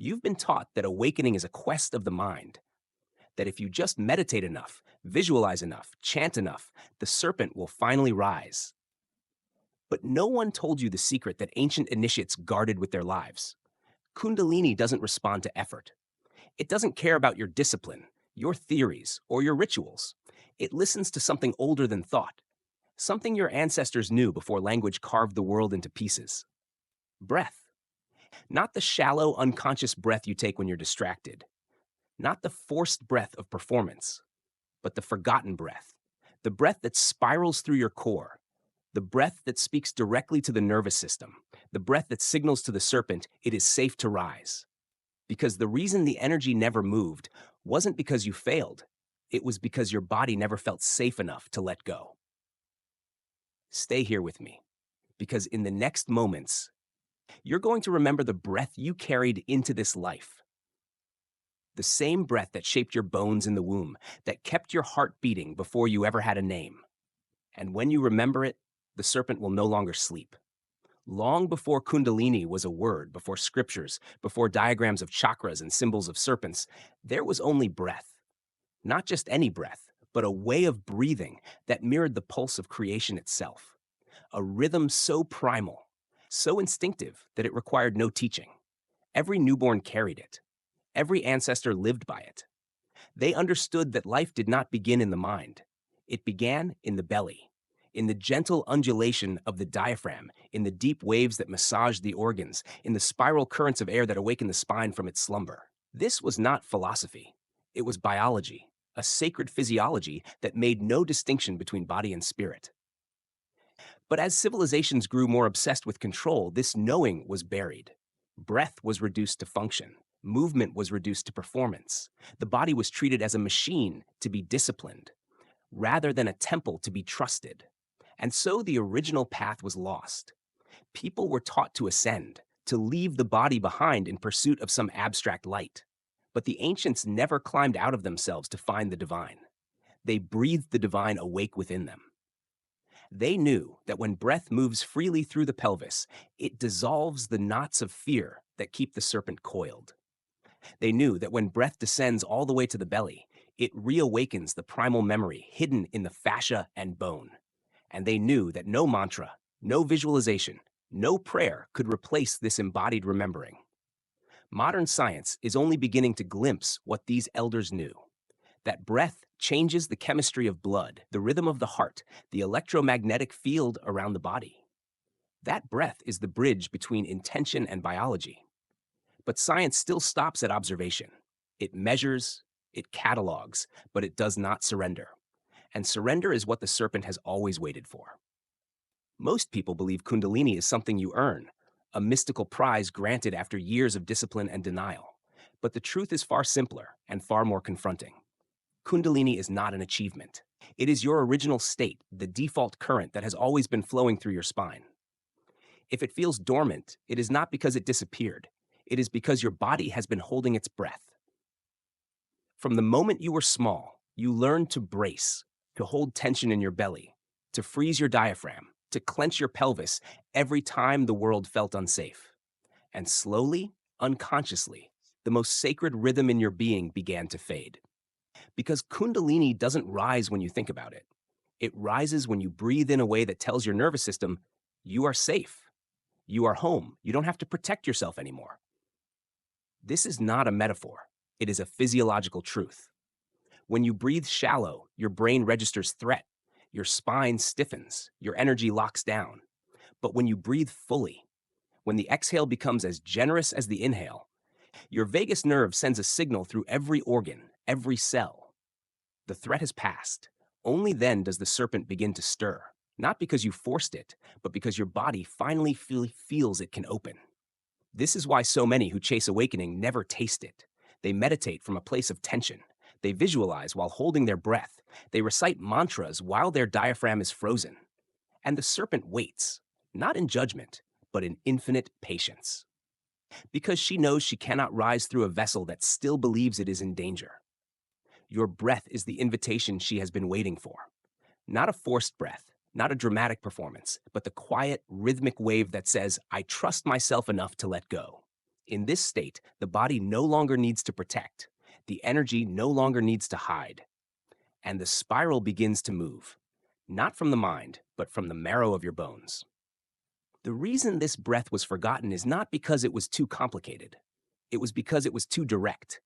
You've been taught that awakening is a quest of the mind, that if you just meditate enough, visualize enough, chant enough, the serpent will finally rise. But no one told you the secret that ancient initiates guarded with their lives. Kundalini doesn't respond to effort. It doesn't care about your discipline, your theories, or your rituals. It listens to something older than thought, something your ancestors knew before language carved the world into pieces. Breath. Not the shallow, unconscious breath you take when you're distracted. Not the forced breath of performance, but the forgotten breath. The breath that spirals through your core. The breath that speaks directly to the nervous system. The breath that signals to the serpent it is safe to rise. Because the reason the energy never moved wasn't because you failed. It was because your body never felt safe enough to let go. Stay here with me, because in the next moments, you're going to remember the breath you carried into this life. The same breath that shaped your bones in the womb, that kept your heart beating before you ever had a name. And when you remember it, the serpent will no longer sleep. Long before Kundalini was a word, before scriptures, before diagrams of chakras and symbols of serpents, there was only breath. Not just any breath, but a way of breathing that mirrored the pulse of creation itself. A rhythm so primal, so instinctive that it required no teaching. Every newborn carried it. Every ancestor lived by it. They understood that life did not begin in the mind. It began in the belly, in the gentle undulation of the diaphragm, in the deep waves that massaged the organs, in the spiral currents of air that awakened the spine from its slumber. This was not philosophy. It was biology, a sacred physiology that made no distinction between body and spirit. But as civilizations grew more obsessed with control, this knowing was buried. Breath was reduced to function. Movement was reduced to performance. The body was treated as a machine to be disciplined, rather than a temple to be trusted. And so the original path was lost. People were taught to ascend, to leave the body behind in pursuit of some abstract light. But the ancients never climbed out of themselves to find the divine. They breathed the divine awake within them. They knew that when breath moves freely through the pelvis, it dissolves the knots of fear that keep the serpent coiled. They knew that when breath descends all the way to the belly, it reawakens the primal memory hidden in the fascia and bone. And they knew that no mantra, no visualization, no prayer could replace this embodied remembering. Modern science is only beginning to glimpse what these elders knew. That breath changes the chemistry of blood, the rhythm of the heart, the electromagnetic field around the body. That breath is the bridge between intention and biology. But science still stops at observation. It measures, it catalogs, but it does not surrender. And surrender is what the serpent has always waited for. Most people believe Kundalini is something you earn, a mystical prize granted after years of discipline and denial. But the truth is far simpler and far more confronting. Kundalini is not an achievement. It is your original state, the default current that has always been flowing through your spine. If it feels dormant, it is not because it disappeared. It is because your body has been holding its breath. From the moment you were small, you learned to brace, to hold tension in your belly, to freeze your diaphragm, to clench your pelvis every time the world felt unsafe. And slowly, unconsciously, the most sacred rhythm in your being began to fade. Because Kundalini doesn't rise when you think about it. It rises when you breathe in a way that tells your nervous system, you are safe. You are home. You don't have to protect yourself anymore. This is not a metaphor. It is a physiological truth. When you breathe shallow, your brain registers threat. Your spine stiffens. Your energy locks down. But when you breathe fully, when the exhale becomes as generous as the inhale, your vagus nerve sends a signal through every organ, every cell. The threat has passed. Only then does the serpent begin to stir. Not because you forced it, but because your body finally feels it can open. This is why so many who chase awakening never taste it. They meditate from a place of tension. They visualize while holding their breath. They recite mantras while their diaphragm is frozen. And the serpent waits, not in judgment, but in infinite patience. Because she knows she cannot rise through a vessel that still believes it is in danger. Your breath is the invitation she has been waiting for. Not a forced breath, not a dramatic performance, but the quiet, rhythmic wave that says, I trust myself enough to let go. In this state, the body no longer needs to protect, the energy no longer needs to hide, and the spiral begins to move, not from the mind, but from the marrow of your bones. The reason this breath was forgotten is not because it was too complicated. It was because it was too direct,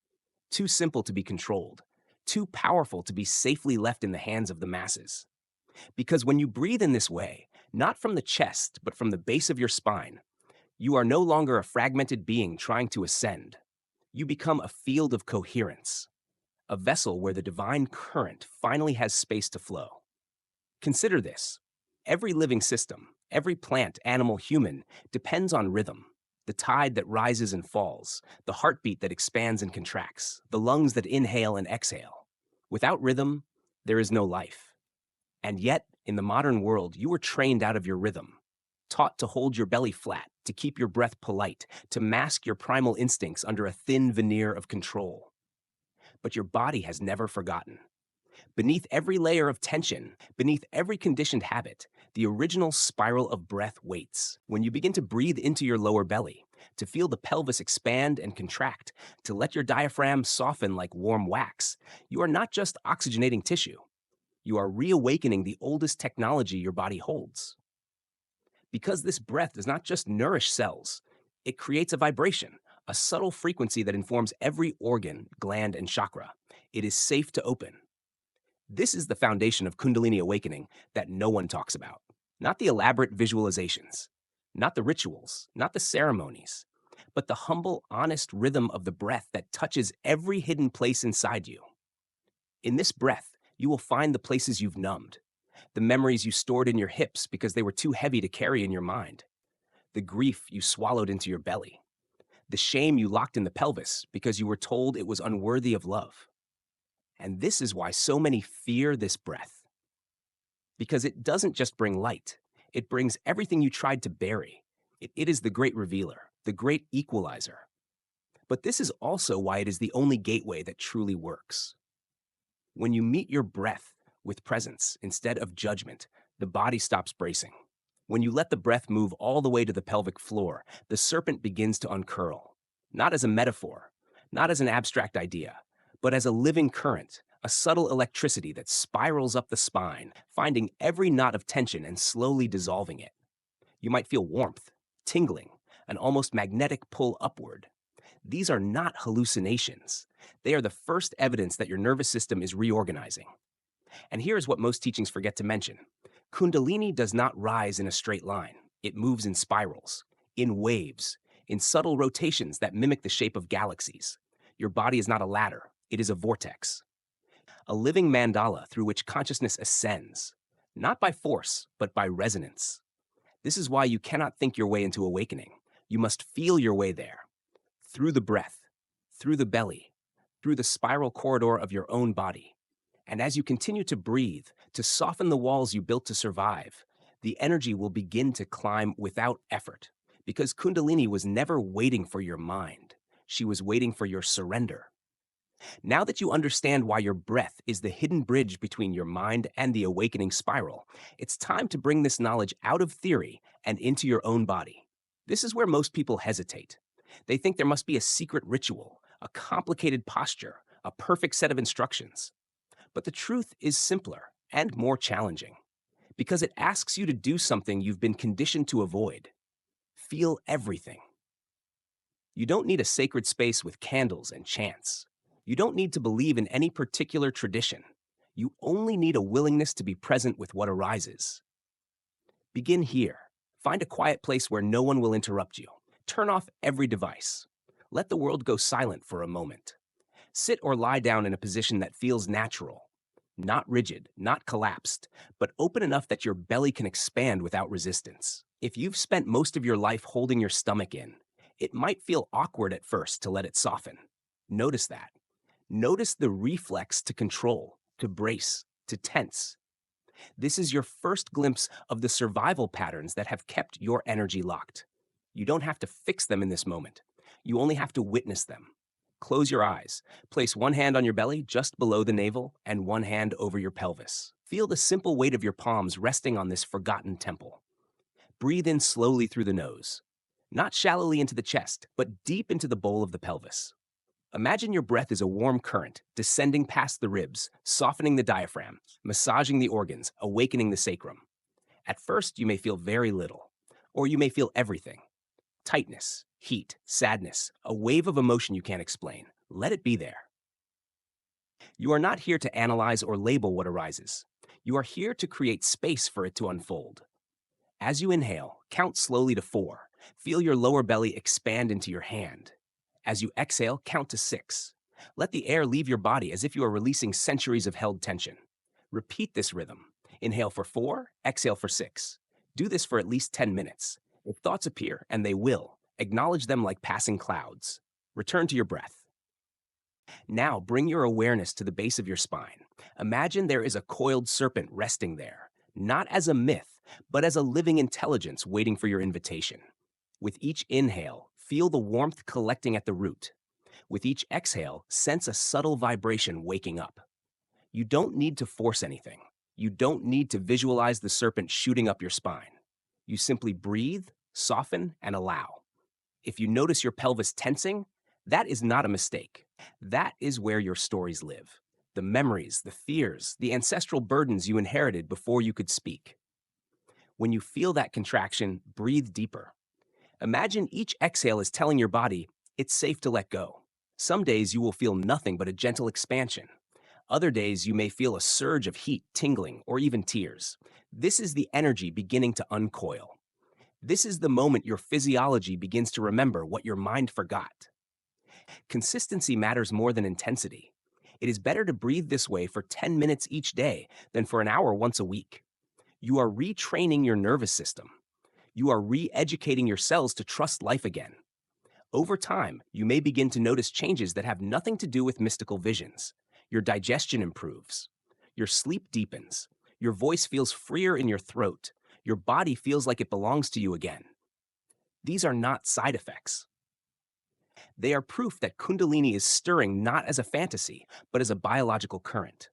too simple to be controlled, too powerful to be safely left in the hands of the masses. Because when you breathe in this way, not from the chest, but from the base of your spine, you are no longer a fragmented being trying to ascend. You become a field of coherence, a vessel where the divine current finally has space to flow. Consider this. Every living system, every plant, animal, human, depends on rhythm. The tide that rises and falls, the heartbeat that expands and contracts, the lungs that inhale and exhale. Without rhythm, there is no life. And yet, in the modern world, you were trained out of your rhythm, taught to hold your belly flat, to keep your breath polite, to mask your primal instincts under a thin veneer of control. But your body has never forgotten. Beneath every layer of tension, beneath every conditioned habit, the original spiral of breath waits. When you begin to breathe into your lower belly, to feel the pelvis expand and contract, to let your diaphragm soften like warm wax, you are not just oxygenating tissue. You are reawakening the oldest technology your body holds. Because this breath does not just nourish cells, it creates a vibration, a subtle frequency that informs every organ, gland, and chakra. It is safe to open. This is the foundation of Kundalini awakening that no one talks about. Not the elaborate visualizations, not the rituals, not the ceremonies, but the humble, honest rhythm of the breath that touches every hidden place inside you. In this breath, you will find the places you've numbed, the memories you stored in your hips because they were too heavy to carry in your mind, the grief you swallowed into your belly, the shame you locked in the pelvis because you were told it was unworthy of love. And this is why so many fear this breath. Because it doesn't just bring light, it brings everything you tried to bury. It is the great revealer, the great equalizer. But this is also why it is the only gateway that truly works. When you meet your breath with presence instead of judgment, the body stops bracing. When you let the breath move all the way to the pelvic floor, the serpent begins to uncurl. Not as a metaphor, not as an abstract idea, but as a living current, a subtle electricity that spirals up the spine, finding every knot of tension and slowly dissolving it. You might feel warmth, tingling, an almost magnetic pull upward. These are not hallucinations. They are the first evidence that your nervous system is reorganizing. And here's what most teachings forget to mention. Kundalini does not rise in a straight line. It moves in spirals, in waves, in subtle rotations that mimic the shape of galaxies. Your body is not a ladder. It is a vortex, a living mandala through which consciousness ascends, not by force, but by resonance. This is why you cannot think your way into awakening. You must feel your way there, through the breath, through the belly, through the spiral corridor of your own body. And as you continue to breathe, to soften the walls you built to survive, the energy will begin to climb without effort, because Kundalini was never waiting for your mind. She was waiting for your surrender. Now that you understand why your breath is the hidden bridge between your mind and the awakening spiral, it's time to bring this knowledge out of theory and into your own body. This is where most people hesitate. They think there must be a secret ritual, a complicated posture, a perfect set of instructions. But the truth is simpler and more challenging, because it asks you to do something you've been conditioned to avoid. Feel everything. You don't need a sacred space with candles and chants. You don't need to believe in any particular tradition. You only need a willingness to be present with what arises. Begin here. Find a quiet place where no one will interrupt you. Turn off every device. Let the world go silent for a moment. Sit or lie down in a position that feels natural. Not rigid, not collapsed, but open enough that your belly can expand without resistance. If you've spent most of your life holding your stomach in, it might feel awkward at first to let it soften. Notice that. Notice the reflex to control, to brace, to tense. This is your first glimpse of the survival patterns that have kept your energy locked. You don't have to fix them in this moment. You only have to witness them. Close your eyes. Place one hand on your belly just below the navel and one hand over your pelvis. Feel the simple weight of your palms resting on this forgotten temple. Breathe in slowly through the nose. not shallowly into the chest, but deep into the bowl of the pelvis. Imagine your breath is a warm current descending past the ribs, softening the diaphragm, massaging the organs, awakening the sacrum. At first, you may feel very little, or you may feel everything: tightness, heat, sadness, a wave of emotion you can't explain. Let it be there. You are not here to analyze or label what arises. You are here to create space for it to unfold. As you inhale, count slowly to 4. Feel your lower belly expand into your hand. As you exhale, count to 6. Let the air leave your body as if you are releasing centuries of held tension. Repeat this rhythm. Inhale for 4, exhale for 6. Do this for at least 10 minutes. If thoughts appear, and they will, acknowledge them like passing clouds. Return to your breath. Now bring your awareness to the base of your spine. Imagine there is a coiled serpent resting there, not as a myth, but as a living intelligence waiting for your invitation. With each inhale, feel the warmth collecting at the root. With each exhale, sense a subtle vibration waking up. You don't need to force anything. You don't need to visualize the serpent shooting up your spine. You simply breathe, soften, and allow. If you notice your pelvis tensing, that is not a mistake. That is where your stories live. The memories, the fears, the ancestral burdens you inherited before you could speak. When you feel that contraction, breathe deeper. Imagine each exhale is telling your body, it's safe to let go. Some days you will feel nothing but a gentle expansion. Other days you may feel a surge of heat, tingling, or even tears. This is the energy beginning to uncoil. This is the moment your physiology begins to remember what your mind forgot. Consistency matters more than intensity. It is better to breathe this way for 10 minutes each day than for an hour once a week. You are retraining your nervous system. You are re-educating your cells to trust life again. Over time, you may begin to notice changes that have nothing to do with mystical visions. Your digestion improves. Your sleep deepens. Your voice feels freer in your throat. Your body feels like it belongs to you again. These are not side effects. They are proof that Kundalini is stirring not as a fantasy, but as a biological current.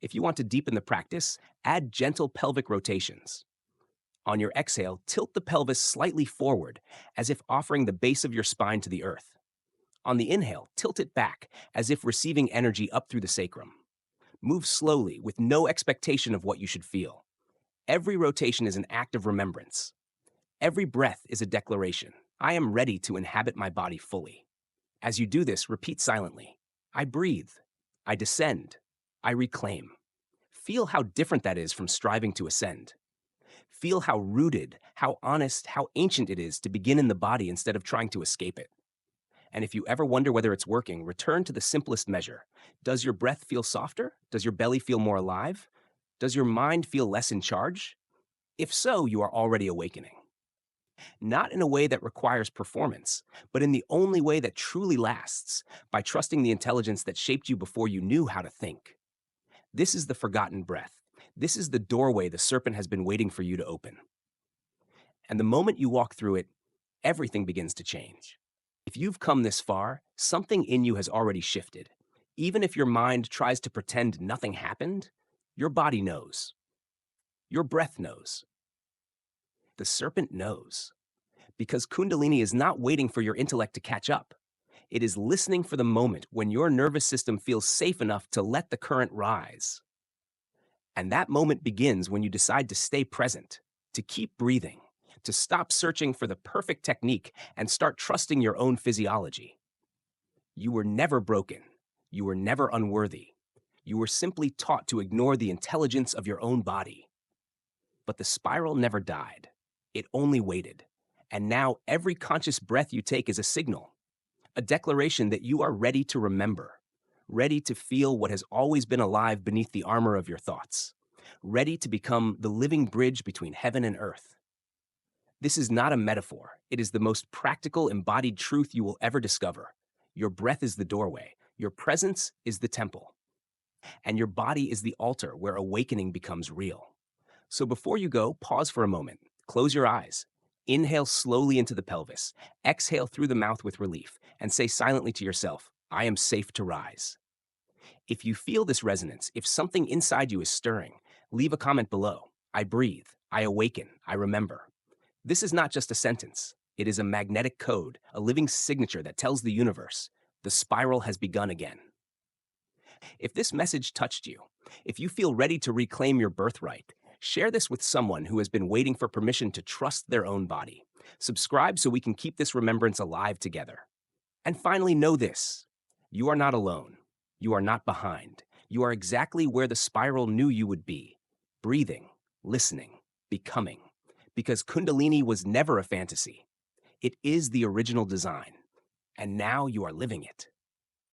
If you want to deepen the practice, add gentle pelvic rotations. On your exhale, tilt the pelvis slightly forward, as if offering the base of your spine to the earth. On the inhale, tilt it back, as if receiving energy up through the sacrum. Move slowly, with no expectation of what you should feel. Every rotation is an act of remembrance. Every breath is a declaration. I am ready to inhabit my body fully. As you do this, repeat silently. I breathe. I descend. I reclaim. Feel how different that is from striving to ascend. Feel how rooted, how honest, how ancient it is to begin in the body instead of trying to escape it. And if you ever wonder whether it's working, return to the simplest measure. Does your breath feel softer? Does your belly feel more alive? Does your mind feel less in charge? If so, you are already awakening. Not in a way that requires performance, but in the only way that truly lasts, by trusting the intelligence that shaped you before you knew how to think. This is the forgotten breath. This is the doorway the serpent has been waiting for you to open. And the moment you walk through it, everything begins to change. If you've come this far, something in you has already shifted. Even if your mind tries to pretend nothing happened, your body knows. Your breath knows. The serpent knows. Because Kundalini is not waiting for your intellect to catch up. It is listening for the moment when your nervous system feels safe enough to let the current rise. And that moment begins when you decide to stay present, to keep breathing, to stop searching for the perfect technique and start trusting your own physiology. You were never broken. You were never unworthy. You were simply taught to ignore the intelligence of your own body. But the spiral never died. It only waited. And now every conscious breath you take is a signal, a declaration that you are ready to remember, ready to feel what has always been alive beneath the armor of your thoughts, ready to become the living bridge between heaven and earth. This is not a metaphor. It is the most practical, embodied truth you will ever discover. Your breath is the doorway. Your presence is the temple. And your body is the altar where awakening becomes real. So before you go, pause for a moment. Close your eyes. Inhale slowly into the pelvis. Exhale through the mouth with relief, and say silently to yourself, I am safe to rise. If you feel this resonance, if something inside you is stirring, leave a comment below. I breathe. I awaken. I remember. This is not just a sentence. It is a magnetic code, a living signature that tells the universe the spiral has begun again. If this message touched you, if you feel ready to reclaim your birthright, share this with someone who has been waiting for permission to trust their own body. Subscribe so we can keep this remembrance alive together. And finally, know this: you are not alone. You are not behind. You are exactly where the spiral knew you would be: breathing, listening, becoming. Because Kundalini was never a fantasy, it is the original design. And now you are living it.